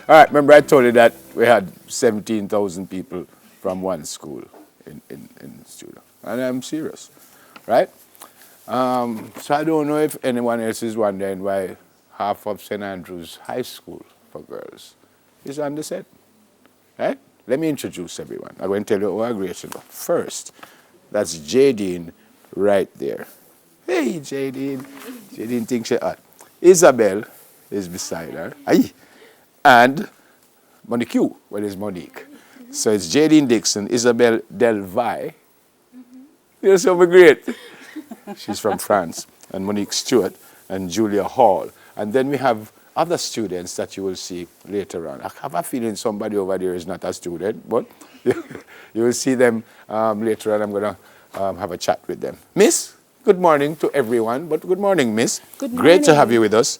All right, remember I told you that we had 17,000 people from one school in studio. And I'm serious, right? So I don't know if anyone else is wondering why half of St. Andrews High School for girls is on the set, right? Let me introduce everyone. I'm going to tell you our creation. First, that's Jadine right there. Hey, Jadine. Jadine thinks she's hot. Isabel is beside her. Aye. And Monique, well, is Monique. So it's Jadine Dixon, Isabel Delvay. You're so great. She's from France. And Monique Stewart and Julia Hall. And then we have other students that you will see later on. I have a feeling somebody over there is not a student, but you will see them later on. I'm going to have a chat with them. Miss, good morning to everyone. But good morning, Miss. Good morning. Great to have you with us.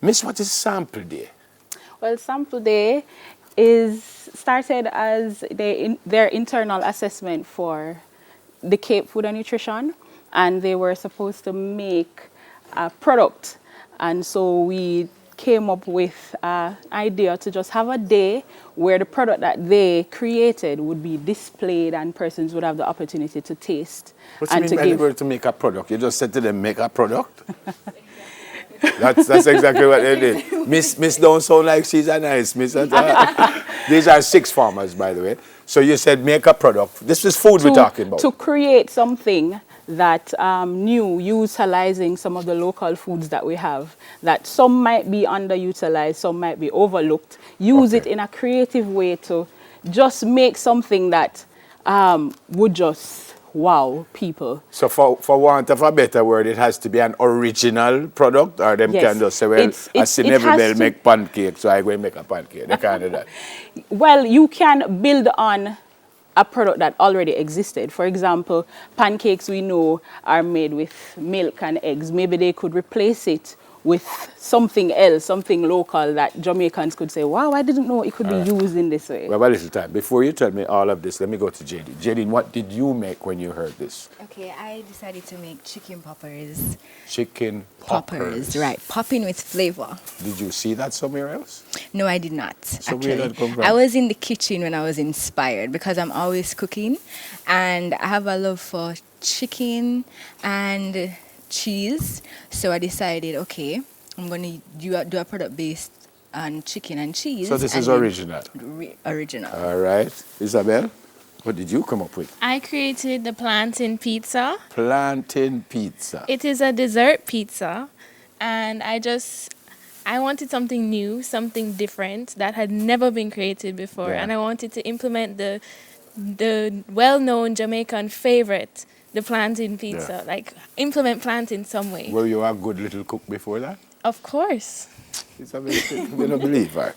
Miss, what is Sample Day? Well, Sample Day is started as their internal assessment for the Cape Food and Nutrition, and they were supposed to make a product. And so we came up with an idea to just have a day where the product that they created would be displayed and persons would have the opportunity to taste. What do you mean by the word to make a product? You just said to them, make a product? That's exactly what they did. Miss don't sound like she's a nice Miss. These are six farmers, by the way. So you said make a product. This is food we're talking about. To create something that new, utilizing some of the local foods that we have, that some might be underutilized, some might be overlooked. Use it in a creative way to just make something that would just wow people. So for want of a better word, it has to be an original product, or them can just say, well, I see Neville make pancakes, so I go and make a pancake. They can't do that. Well, you can build on a product that already existed. For example, pancakes we know are made with milk and eggs. Maybe they could replace it with something else, something local that Jamaicans could say, wow, I didn't know it could be used in this way. We have a little time. Before you tell me all of this, let me go to Jadine. Jadine, what did you make when you heard this? Okay, I decided to make chicken poppers. Chicken poppers. Right. Popping with flavor. Did you see that somewhere else? No, I did not. So actually. where did that come from? I was in the kitchen when I was inspired because I'm always cooking and I have a love for chicken and cheese. So I decided, okay, I'm going to do a product based on chicken and cheese. So this is original? Original. All right. Isabel, what did you come up with? I created the plantain pizza. Plantain pizza. It is a dessert pizza, and I wanted something new, something different that had never been created before, and I wanted to implement the well-known Jamaican favorite, the plantain pizza, like implement plantain some way. Were you a good little cook before that? Of course. Isabel, you don't believe her.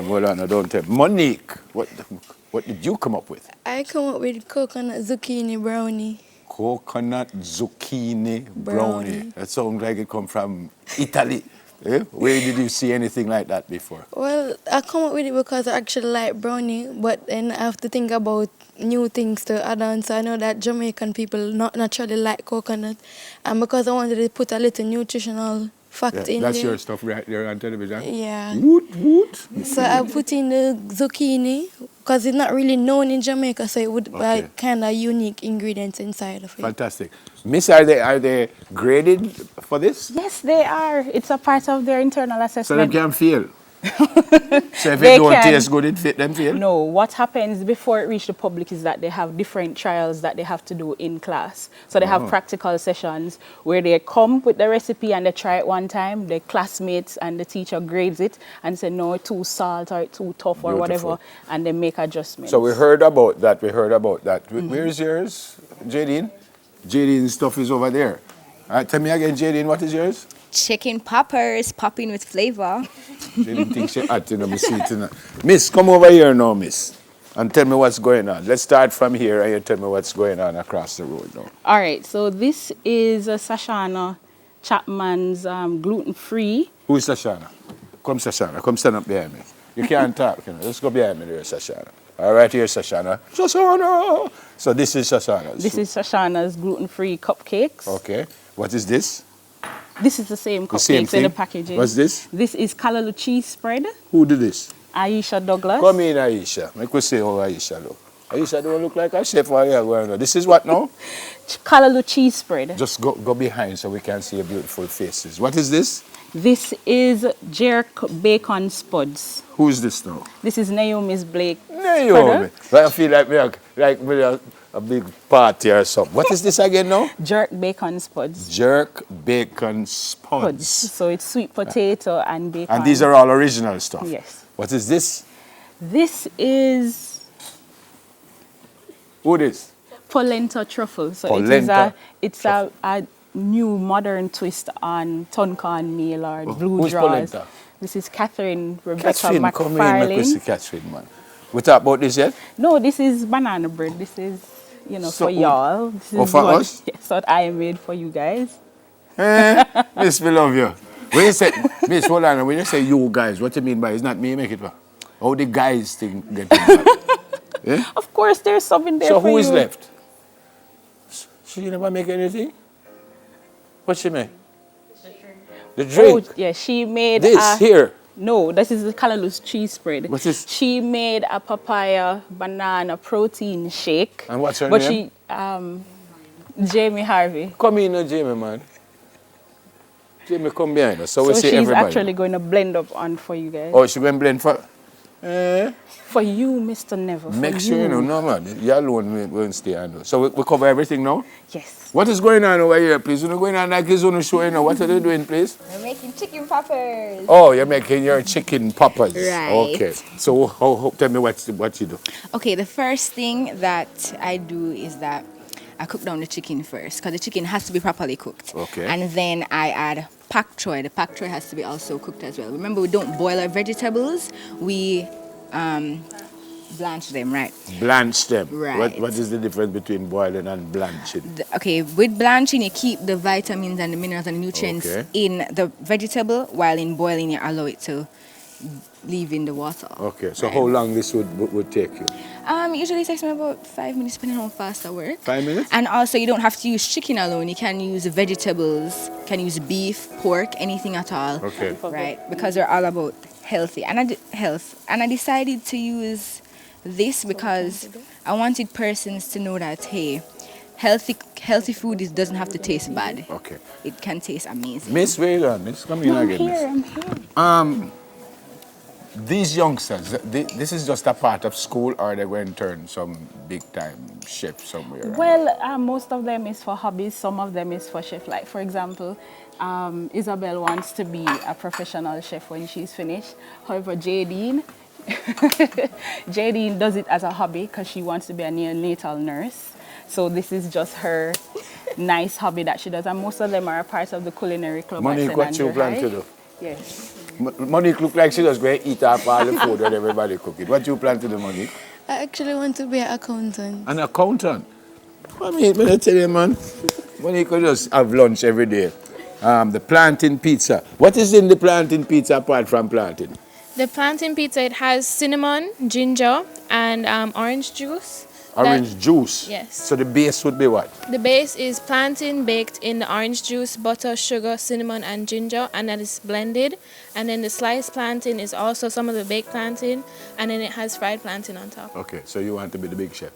Hold on, don't tell. Monique, what did you come up with? I come up with coconut zucchini brownie. Coconut zucchini brownie. That sounds like it come from Italy. Where did you see anything like that before? Well, I come up with it because I actually like brownie, but then I have to think about new things to add on. So I know that Jamaican people not naturally like coconut, and because I wanted to put a little nutritional fact in that's there. your stuff right there on television? Yeah. Woot. So I put in the zucchini because it's not really known in Jamaica, so it would be kind of unique ingredients inside of it. Fantastic. Miss, are they graded for this? Yes, they are. It's a part of their internal assessment. So they can feel. So if it don't taste good, it fit them feel? No, what happens before it reaches the public is that they have different trials that they have to do in class. So they have practical sessions where they come with the recipe and they try it one time, their classmates and the teacher grades it and say, no, it's too salt or it's too tough or whatever, and they make adjustments. So we heard about that. Where is yours, Jadine? Jadine's stuff is over there. All right, tell me again, Jadine, what is yours? Chicken poppers, popping with flavor. Jadine thinks she's hot, Miss, come over here now, Miss, and tell me what's going on. Let's start from here and you tell me what's going on across the road now. All right, so this is Sashana Chapman's gluten-free. Who is Sashana? Come, Sashana. Come stand up behind me. You can't talk. Let's go behind me there, Sashana. All right, here's Sashana. Sashana! So this is Sashana's. This is Sashana's gluten-free cupcakes. Okay. What is this? This is the same The same cupcakes in the thing? packaging. What's this? This is callaloo cheese spread. Who did this? Aisha Douglas. Come in, Aisha. Make we see how Aisha look. Aisha don't look like a chef while you're going on. This is what now? Callaloo cheese spread. Just go behind so we can see your beautiful faces. What is this? This is jerk bacon spuds. Who is this now? This is Naomi's Blake. Naomi. I feel like we're a big party or something. What is this again now? Jerk bacon spuds. Jerk bacon spuds. So it's sweet potato and bacon. And these are all original stuff? Yes. What is this? This is Who this? polenta truffle. So Polenta it's a new modern twist on tonkan meal or blue Who's draws. polenta? This is Catherine Rebecca Catherine, come in, make we see McFarlane. Catherine, man. We talk about this yet? No, this is banana bread. This is, So for y'all. This is for what, us? Yes, what I made for you guys. Miss, we love you. When you say, Miss, hold on, when you say you guys, what you mean by it's not me make it for? How the guys think get it? Yeah? Of course, there's something there So for who you. is left? She never make anything? What she make? The drink. Oh, yeah, she made This here. No, this is the callaloo's cheese spread. What's this? She made a papaya banana protein shake. And what's her but name? She, Jamie Harvey. Come in, Jamie, man. Jamie, come behind us. So we So see she's everybody. actually going to blend up on for you guys. Oh, she went blend for. For you, Mr. Never. For Make sure you know, no man. You alone won't stay and so we cover everything now. Yes. What is going on over here, please? You're not going on like it's on the show, you know. What are they doing, please? We're making chicken poppers. Oh, you're making your chicken poppers. Right. Okay. So tell me what you do. Okay, the first thing that I do is that I cook down the chicken first because the chicken has to be properly cooked. Okay. And then I add pak choy. The pak choy has to be also cooked as well. Remember, we don't boil our vegetables. We blanch them, right? Blanch them. Right. What is the difference between boiling and blanching? Okay, with blanching, you keep the vitamins and the minerals and nutrients Okay. in the vegetable, while in boiling, you allow it to leave in the water. Okay. So Right. how long this would take you? Usually it takes me about 5 minutes, depending on how fast I work. 5 minutes? And also, you don't have to use chicken alone. You can use vegetables, you can use beef, pork, anything at all. Okay. Right? Because they're all about healthy. And I decided to use this because I wanted persons to know that, hey, healthy food doesn't have to taste bad. Okay. It can taste amazing. Miss, wait on. Let's come in I'm again, here, Miss. I'm here. These youngsters, this is just a part of school, or they're going to turn some big time chef somewhere? Well, most of them is for hobbies. Some of them is for chef. Like, for example, Isabel wants to be a professional chef when she's finished. However, Jadine does it as a hobby because she wants to be a neonatal nurse. So this is just her nice hobby that she does. And most of them are a part of the culinary club. Monique, at what St. you Andrew plan High. to do? Yes. Monique look like she just going to eat up all the food when everybody cook it. What you plan to do, Monique? I actually want to be an accountant. An accountant? I mean, when I tell you, man, Monique could just have lunch every day. The plantain pizza. What is in the plantain pizza apart from plantain? The plantain pizza, it has cinnamon, ginger, and orange juice. Orange juice? Yes. So the base would be what? The base is plantain baked in the orange juice, butter, sugar, cinnamon, and ginger, and that is blended. And then the sliced plantain is also some of the baked plantain, and then it has fried plantain on top. Okay, so you want to be the big chef.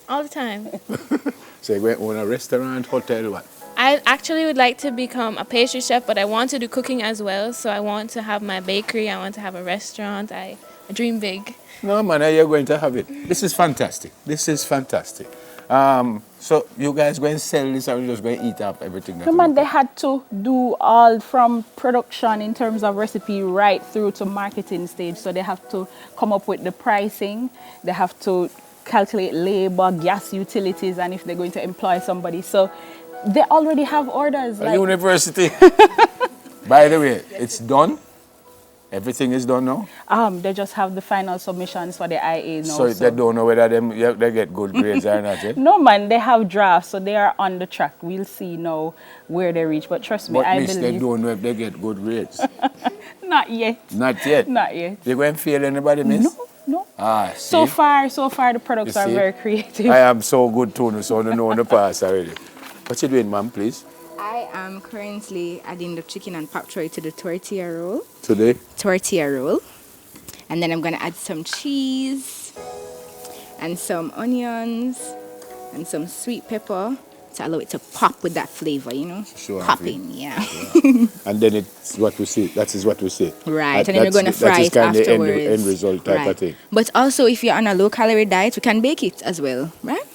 All the time. So you're going to own a restaurant, hotel, what? I actually would like to become a pastry chef, but I want to do cooking as well. So I want to have my bakery. I want to have a restaurant. I dream big. No, man, you're going to have it. This is fantastic. This is fantastic. So you guys going to sell this, or you just going to eat up everything? That No, you man, cook? they had to do all from production in terms of recipe right through to marketing stage. So they have to come up with the pricing. They have to calculate labor, gas, utilities, and if they're going to employ somebody. So they already have orders. A university. By the way, it's done. Everything is done now. They just have the final submissions for the IA now. So they don't know whether they get good grades or not. Eh? No, man, they have drafts, so they are on the track. We'll see now where they reach. But trust me, But I miss, they believe. don't know if they get good grades. Not yet. Not yet. Not yet. You going to fail anybody, miss? No. Ah, see? So far, the products You are see? very creative. I am so good too, so I know in the past already. What you doing, ma'am, please? I am currently adding the chicken and pak choy to the tortilla roll. Today? Tortilla roll. And then I'm going to add some cheese and some onions and some sweet pepper to allow it to pop with that flavor, you know? Sure. Popping, yeah. And then it's what we see. That is what we see. Right, and then we're going to fry it That is kind of afterwards. end result type of thing. But also, if you're on a low-calorie diet, we can bake it as well, right?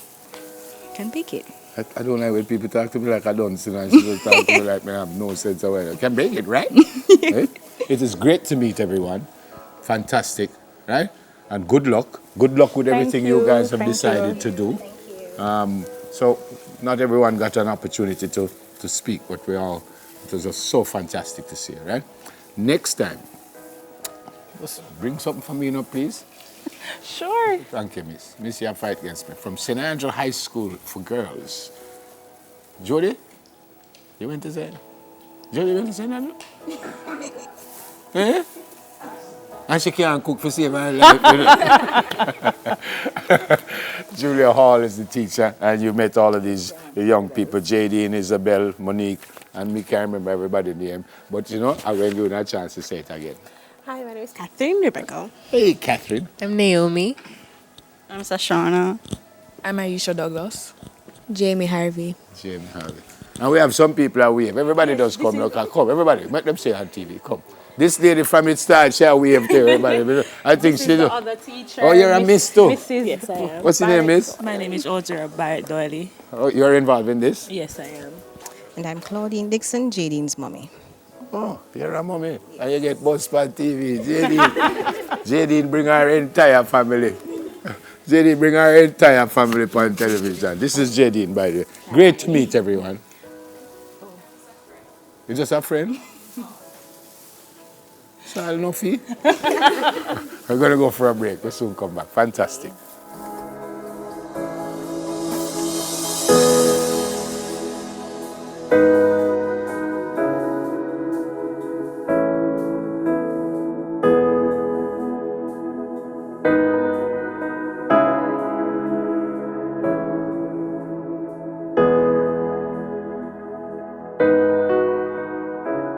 Can bake it. I don't like when people talk to me like I don't see and people talk to me like I have no sense of it. I can bake it, right? Right? It is great to meet everyone. Fantastic, right? And good luck. Good luck with everything you guys have decided to do. So not everyone got an opportunity to speak, but it was just so fantastic to see, right? Next time, just bring something for me, please. Sure. Thank you, Miss. Miss, you have fight against me. From St. Andrew High School for Girls. Jody, you went to St. Jody went to St. Andrew? Eh? And she can't cook for save her life. Julia Hall is the teacher, and you met all of the young people, JD and Isabel, Monique, and me can't remember everybody's name. But I will give you a chance to say it again. Hi, my name is Catherine Rebecca. Hey, Catherine. I'm Naomi. I'm Sashana. I'm Aisha Douglas. Jamie Harvey. Jamie Harvey. And we have some people that wave. Everybody does come. Look, come, everybody. Make them say on TV. Come. This lady from its start, she wave to everybody. I think she do. Other teacher. Oh, you're a miss too. Mrs. Yes, I am. What's your name, miss? My name is Audrey Barrett Doyley. Oh, you're involved in this? Yes, I am. And I'm Claudine Dixon, Jadine's mommy. Oh, you're a mommy. And you get buzzed on TV. Jadine bring her entire family. Jadine bring her entire family on television. This is Jadine, by the way. Great to meet everyone. You just a friend? So I'll know fee. We're going to go for a break. We'll soon come back. Fantastic.